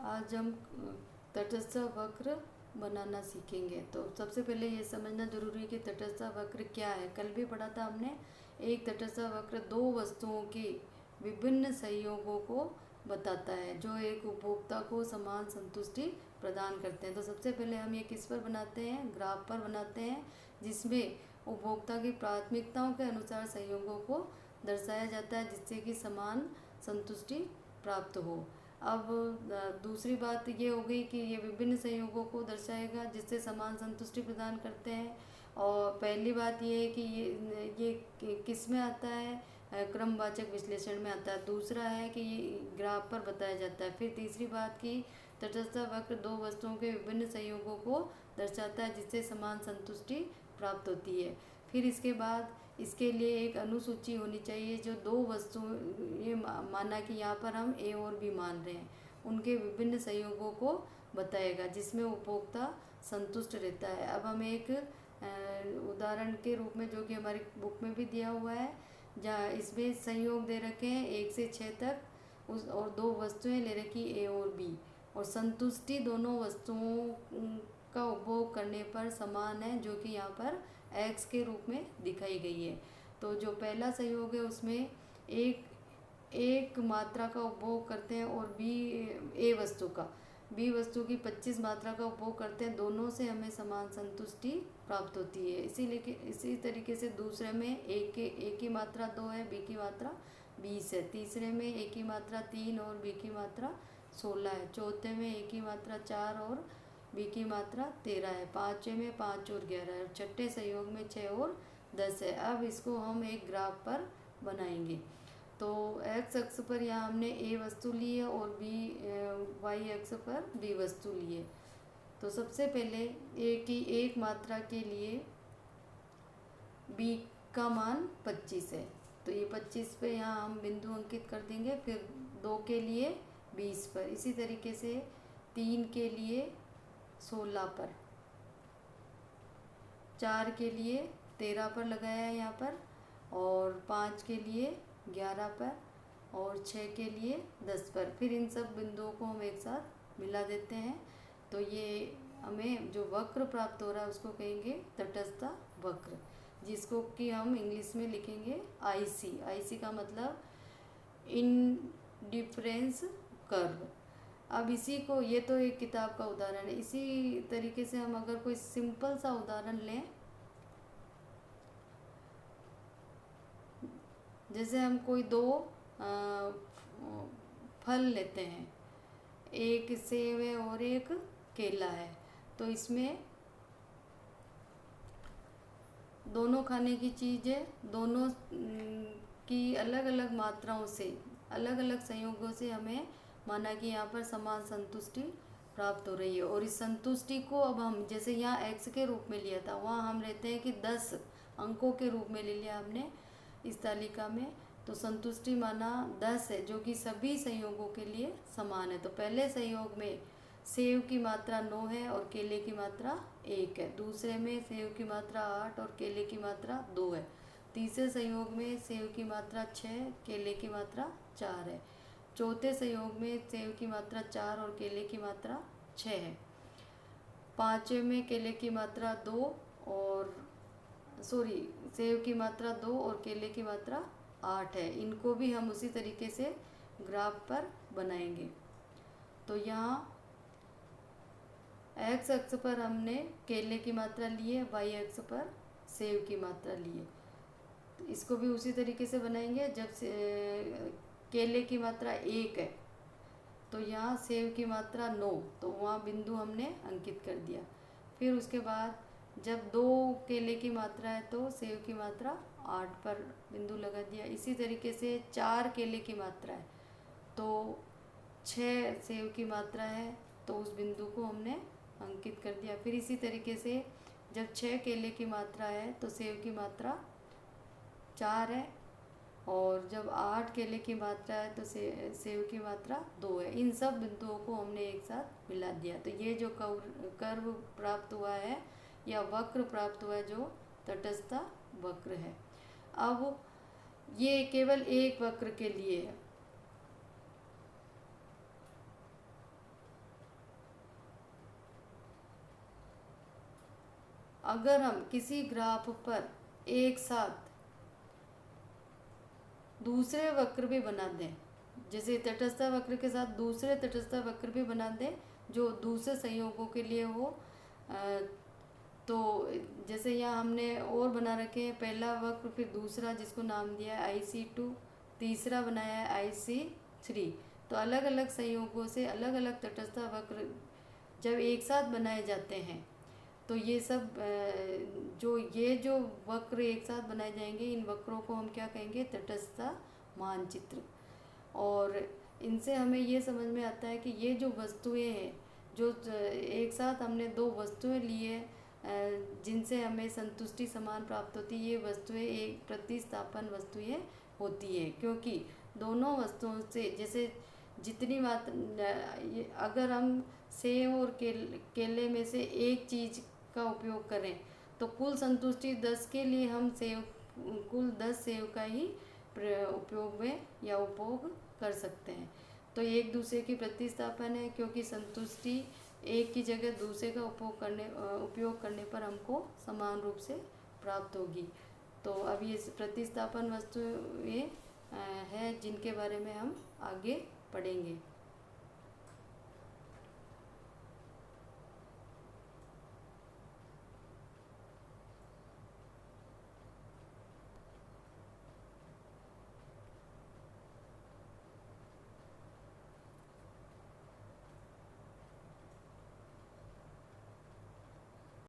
आज हम तटस्थ वक्र बनाना सीखेंगे। तो सबसे पहले ये समझना जरूरी है कि तटस्थ वक्र क्या है। कल भी पढ़ा था हमने। एक तटस्थ वक्र दो वस्तुओं के विभिन्न संयोगों को बताता है जो एक उपभोक्ता को समान संतुष्टि प्रदान करते हैं। तो सबसे पहले हम ये किस पर बनाते हैं, ग्राफ पर बनाते हैं, जिसमें उपभोक्ता की प्राथमिकताओं के अनुसार संयोगों को दर्शाया जाता है जिससे कि समान संतुष्टि प्राप्त हो। अब दूसरी बात ये हो गई कि ये विभिन्न संयोगों को दर्शाएगा जिससे समान संतुष्टि प्रदान करते हैं। और पहली बात ये है कि ये किस में आता है, क्रमवाचक विश्लेषण में आता है। दूसरा है कि ये ग्राफ पर बताया जाता है। फिर तीसरी बात की तटस्थ वक्र दो वस्तुओं के विभिन्न संयोगों को दर्शाता है जिससे समान संतुष्टि प्राप्त होती है। फिर इसके बाद इसके लिए एक अनुसूची होनी चाहिए जो दो वस्तु, ये माना कि यहाँ पर हम ए और बी मान रहे हैं, उनके विभिन्न संयोगों को बताएगा जिसमें उपभोक्ता संतुष्ट रहता है। अब हम एक उदाहरण के रूप में, जो कि हमारी बुक में भी दिया हुआ है, जहाँ इसमें संयोग दे रखे हैं 1 से 6 तक, उस और दो वस्तुएं ले रखी ए और बी, और संतुष्टि दोनों वस्तुओं का उपभोग करने पर समान है जो कि यहाँ पर एक्स के रूप में दिखाई गई है। तो जो पहला संयोग है उसमें एक मात्रा का उपभोग करते हैं और बी वस्तु की 25 मात्रा का उपभोग करते हैं। दोनों से हमें समान संतुष्टि प्राप्त होती है। इसी तरीके से दूसरे में ए की मात्रा 2 है, बी की मात्रा 20 है। तीसरे में ए की मात्रा 3 और बी की मात्रा 16 है। चौथे में ए की मात्रा 4 और बी की मात्रा 13 है। पाँचवें में 5 और 11 है। छठे संयोग में 6 और 10 है। अब इसको हम एक ग्राफ पर बनाएंगे। तो एक्स अक्ष पर यहाँ हमने ए वस्तु ली है और वाई अक्ष पर बी वस्तु ली है। तो सबसे पहले ए की एक मात्रा के लिए बी का मान 25 है, तो ये 25 पे यहाँ हम बिंदु अंकित कर देंगे। फिर 2 के लिए 20 पर, इसी तरीके से 3 के लिए 16 पर, 4 के लिए 13 पर लगाया है यहाँ पर, और 5 के लिए 11 पर, और 6 के लिए 10 पर। फिर इन सब बिंदुओं को हम एक साथ मिला देते हैं। तो ये हमें जो वक्र प्राप्त हो रहा है उसको कहेंगे तटस्थ वक्र, जिसको कि हम इंग्लिश में लिखेंगे आईसी। आईसी का मतलब इंडिफरेंस कर्व। अब इसी को, ये तो एक किताब का उदाहरण है, इसी तरीके से हम अगर कोई सिंपल सा उदाहरण लें, जैसे हम कोई दो फल लेते हैं, एक सेब है और एक केला है, तो इसमें दोनों खाने की चीज़ है, दोनों की अलग अलग मात्राओं से, अलग अलग संयोगों से हमें माना कि यहाँ पर समान संतुष्टि प्राप्त हो रही है। और इस संतुष्टि को अब हम, जैसे यहाँ एक्स के रूप में लिया था, वहाँ हम लेते हैं कि 10 अंकों के रूप में ले लिया हमने इस तालिका में। तो संतुष्टि माना 10 है जो कि सभी संयोगों के लिए समान है। तो पहले संयोग में सेब की मात्रा 9 है और केले की मात्रा 1 है। दूसरे में सेब की मात्रा 8 और केले की मात्रा 2 है। तीसरे संयोग में सेब की मात्रा 6, केले की मात्रा 4 है। चौथे संयोग में सेब की मात्रा 4 और केले की मात्रा 6 है। पाँचवें में केले की मात्रा 2 और सेब की मात्रा 2 और केले की मात्रा 8 है। इनको भी हम उसी तरीके से ग्राफ पर बनाएंगे। तो यहाँ एक्स अक्ष पर हमने केले की मात्रा ली है, वाई अक्ष पर सेब की मात्रा ली है। तो इसको भी उसी तरीके से बनाएंगे। जब केले की मात्रा 1 है तो यहाँ सेब की मात्रा 9, तो वहाँ बिंदु हमने अंकित कर दिया। फिर उसके बाद जब 2 केले की मात्रा है तो सेब की मात्रा 8 पर बिंदु लगा दिया। इसी तरीके से 4 केले की मात्रा है तो 6 सेब की मात्रा है, तो उस बिंदु को हमने अंकित कर दिया। फिर इसी तरीके से जब 6 केले की मात्रा है तो सेब की मात्रा 4 है, और जब 8 केले की मात्रा है तो सेब की मात्रा 2 है। इन सब बिंदुओं को हमने एक साथ मिला दिया। तो ये जो कर्व प्राप्त हुआ है या वक्र प्राप्त हुआ है जो तटस्थ वक्र है। अब ये केवल एक वक्र के लिए है। अगर हम किसी ग्राफ पर एक साथ दूसरे वक्र भी बना दें, जैसे तटस्थ वक्र के साथ दूसरे तटस्थ वक्र भी बना दें जो दूसरे संयोगों के लिए हो, तो जैसे यहाँ हमने और बना रखे हैं, पहला वक्र फिर दूसरा जिसको नाम दिया है IC2, तीसरा बनाया है IC3। तो अलग अलग संयोगों से अलग अलग तटस्थ वक्र जब एक साथ बनाए जाते हैं तो ये सब जो वक्र एक साथ बनाए जाएंगे, इन वक्रों को हम क्या कहेंगे, तटस्थ मानचित्र। और इनसे हमें ये समझ में आता है कि ये जो वस्तुएं हैं, जो एक साथ हमने दो वस्तुएं ली है जिनसे हमें संतुष्टि समान प्राप्त होती है, ये वस्तुएं एक प्रतिस्थापन वस्तुएं होती है, क्योंकि दोनों वस्तुओं से जैसे जितनी अगर हम सेव और केले में से एक चीज़ का उपयोग करें तो कुल संतुष्टि 10 के लिए हम कुल 10 सेव का ही उपयोग में या उपभोग कर सकते हैं। तो एक दूसरे की प्रतिस्थापन है, क्योंकि संतुष्टि एक की जगह दूसरे का उपयोग करने पर हमको समान रूप से प्राप्त होगी। तो अब ये प्रतिस्थापन वस्तुएं हैं जिनके बारे में हम आगे पढ़ेंगे।